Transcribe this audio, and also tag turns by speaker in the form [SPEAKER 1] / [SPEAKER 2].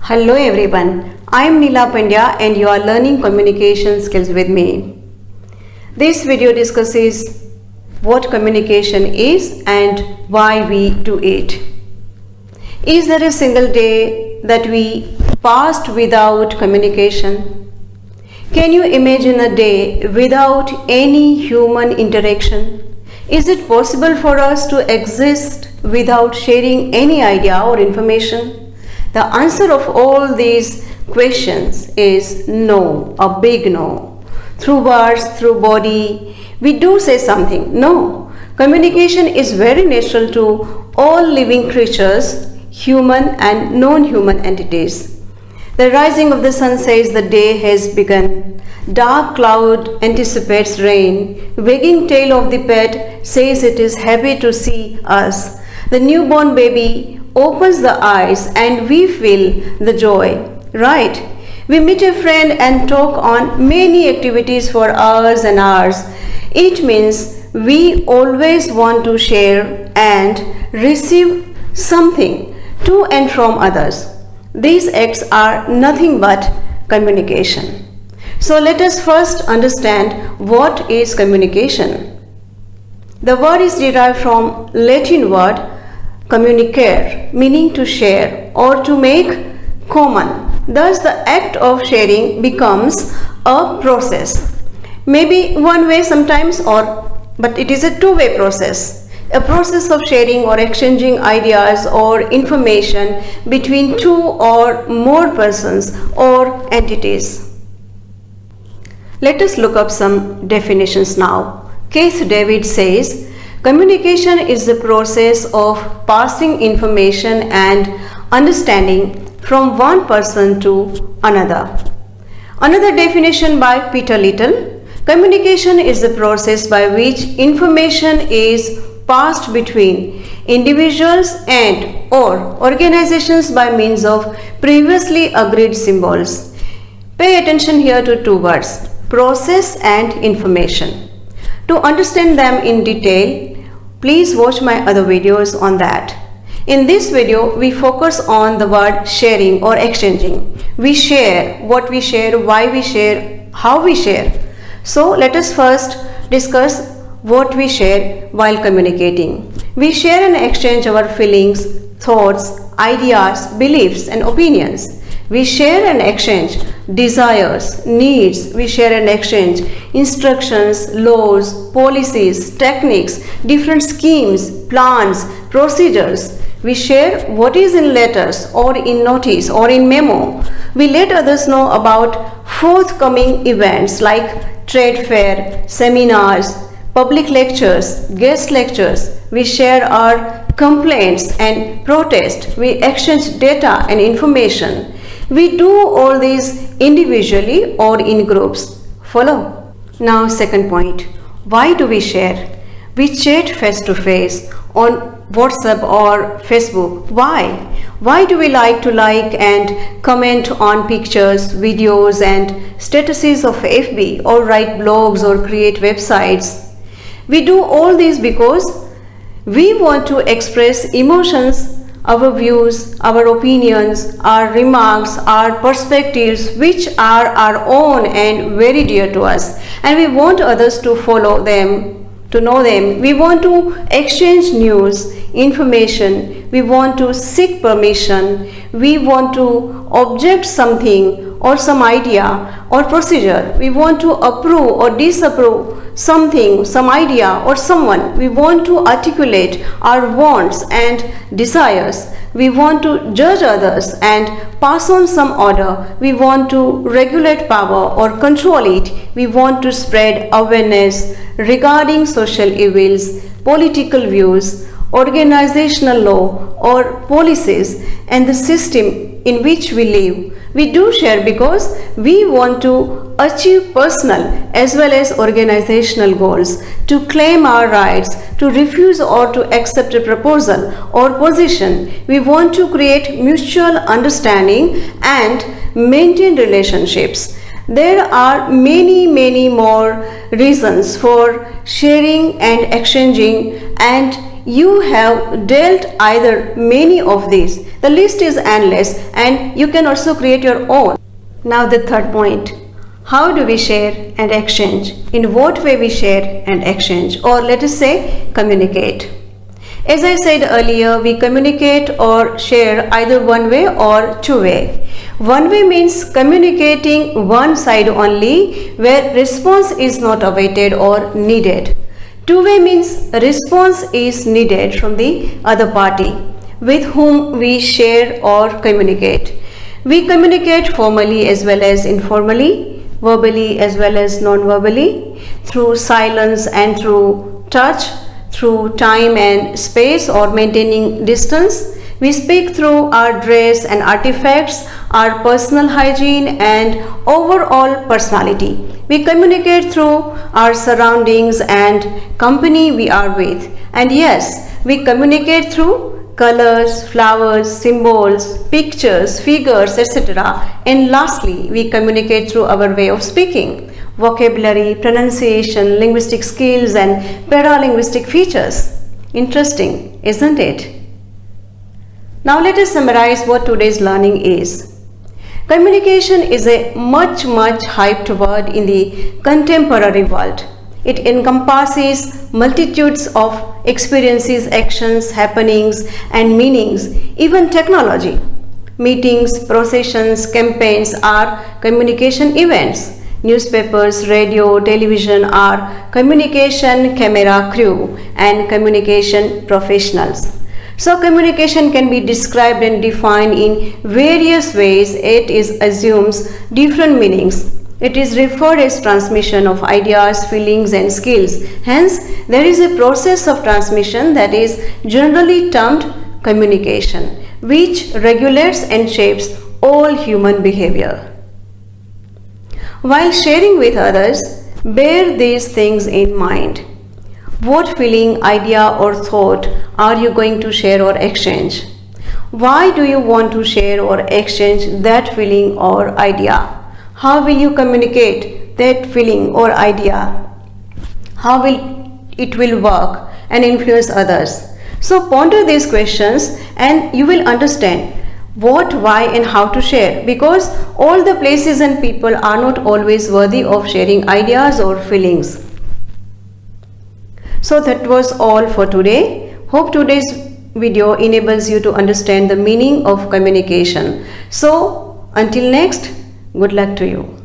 [SPEAKER 1] Hello everyone, I am Neela Pandya and you are learning communication skills with me. This video discusses what communication is and why we do it. Is there a single day that we passed without communication? Can you imagine a day without any human interaction? Is it possible for us to exist without sharing any idea or information? The answer of all these questions is no, a big no. Through words, through body, we do say something. No, communication is very natural to all living creatures, human and non-human entities. The rising of the sun says the day has begun. Dark cloud anticipates rain. Wagging tail of the pet says it is happy to see us. The newborn baby opens the eyes and we feel the joy, right? We meet a friend and talk on many activities for hours and hours. It means we always want to share and receive something to and from others. These acts are nothing but communication. So let us first understand what is communication. The word is derived from Latin word communicare, meaning to share or to make common. Thus the act of sharing becomes a process. Maybe one way sometimes but it is a two-way process. A process of sharing or exchanging ideas or information between two or more persons or entities. Let us look up some definitions now. Keith David says, communication is the process of passing information and understanding from one person to another. Another definition by Peter Little, communication is the process by which information is passed between individuals and or organizations by means of previously agreed symbols. Pay attention here to two words, process and information. To understand them in detail, please watch my other videos on that. In this video, we focus on the word sharing or exchanging. We share what we share, why we share, how we share. So let us first discuss what we share while communicating. We share and exchange our feelings, thoughts, ideas, beliefs and opinions. We share and exchange desires, needs. We share and exchange instructions, laws, policies, techniques, different schemes, plans, procedures. We share what is in letters or in notice or in memo. We let others know about forthcoming events like trade fair, seminars, public lectures, guest lectures. We share our complaints and protest. We exchange data and information. We do all these individually or in groups. Follow? Now second point. Why do we share? We chat face to face on WhatsApp or Facebook. Why? Why do we like and comment on pictures, videos and statuses of FB or write blogs or create websites? We do all this because we want to express emotions, our views, our opinions, our remarks, our perspectives which are our own and very dear to us, and we want others to follow them, to know them. We want to exchange news, information, we want to seek permission, we want to object something or some idea or procedure, we want to approve or disapprove something, some idea or someone. We want to articulate our wants and desires. We want to judge others and pass on some order. We want to regulate power or control it. We want to spread awareness regarding social evils, political views, organizational law or policies and the system in which we live. We do share because we want to achieve personal as well as organizational goals, to claim our rights, to refuse or to accept a proposal or position. We want to create mutual understanding and maintain relationships. There are many more reasons for sharing and exchanging and you have dealt either many of these. The list is endless and you can also create your own. Now the third point. How do we share and exchange? In what way we share and exchange, or let us say communicate? As I said earlier, we communicate or share either one way or two way. One way means communicating one side only, where response is not awaited or needed. Two way means response is needed from the other party with whom we share or communicate. We communicate formally as well as informally, verbally as well as non-verbally, through silence and through touch, through time and space or maintaining distance. We speak through our dress and artifacts, our personal hygiene and overall personality. We communicate through our surroundings and company we are with. And yes, we communicate through colors, flowers, symbols, pictures, figures, etc. And lastly, we communicate through our way of speaking, vocabulary, pronunciation, linguistic skills and paralinguistic features. Interesting, isn't it? Now let us summarize what today's learning is. Communication is a much hyped word in the contemporary world. It encompasses multitudes of experiences, actions, happenings and meanings, even technology. Meetings, processions, campaigns are communication events. Newspapers, radio, television are communication camera crew and communication professionals. So communication can be described and defined in various ways. It assumes different meanings. It is referred as transmission of ideas, feelings and skills. Hence, there is a process of transmission that is generally termed communication, which regulates and shapes all human behavior. While sharing with others, bear these things in mind. What feeling, idea or thought are you going to share or exchange? Why do you want to share or exchange that feeling or idea? How will you communicate that feeling or idea? How will it work and influence others? So ponder these questions and you will understand what, why and how to share, because all the places and people are not always worthy of sharing ideas or feelings. So that was all for today. Hope today's video enables you to understand the meaning of communication. So until next, good luck to you.